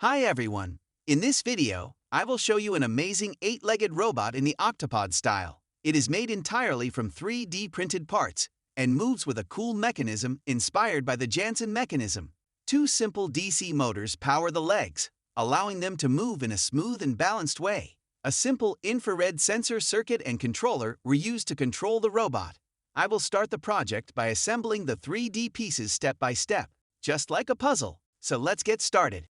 Hi everyone! In this video, I will show you an amazing 8-legged robot in the Octopod style. It is made entirely from 3D printed parts and moves with a cool mechanism inspired by the Jansen mechanism. Two simple DC motors power the legs, allowing them to move in a smooth and balanced way. A simple infrared sensor circuit and controller were used to control the robot. I will start the project by assembling the 3D pieces step by step, just like a puzzle. So let's get started.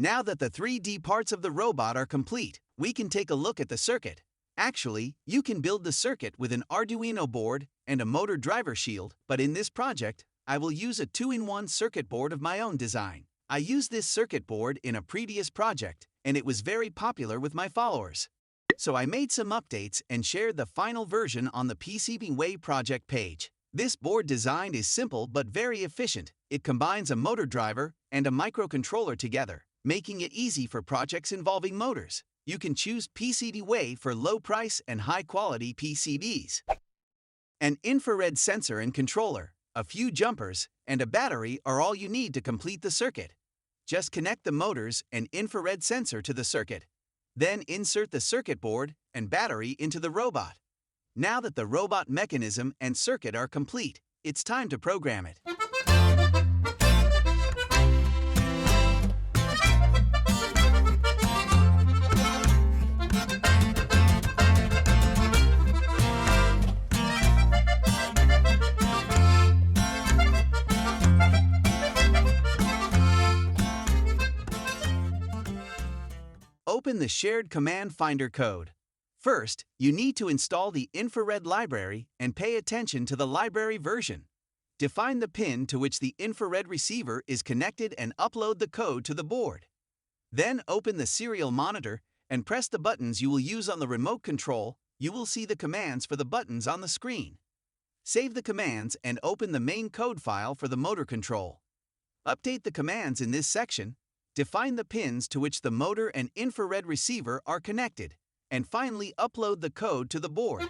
Now that the 3D parts of the robot are complete, we can take a look at the circuit. Actually, you can build the circuit with an Arduino board and a motor driver shield, but in this project, I will use a 2-in-1 circuit board of my own design. I used this circuit board in a previous project, and it was very popular with my followers. So I made some updates and shared the final version on the PCBWay project page. This board design is simple but very efficient. It combines a motor driver and a microcontroller together, making it easy for projects involving motors. You can choose PCBWay for low price and high quality PCBs. An infrared sensor and controller, a few jumpers, and a battery are all you need to complete the circuit. Just connect the motors and infrared sensor to the circuit. Then insert the circuit board and battery into the robot. Now that the robot mechanism and circuit are complete, it's time to program it. Open the Shared Command Finder code. First, you need to install the infrared library and pay attention to the library version. Define the pin to which the infrared receiver is connected and upload the code to the board. Then open the serial monitor and press the buttons you will use on the remote control. You will see the commands for the buttons on the screen. Save the commands and open the main code file for the motor control. Update the commands in this section. Define the pins to which the motor and infrared receiver are connected, and finally upload the code to the board.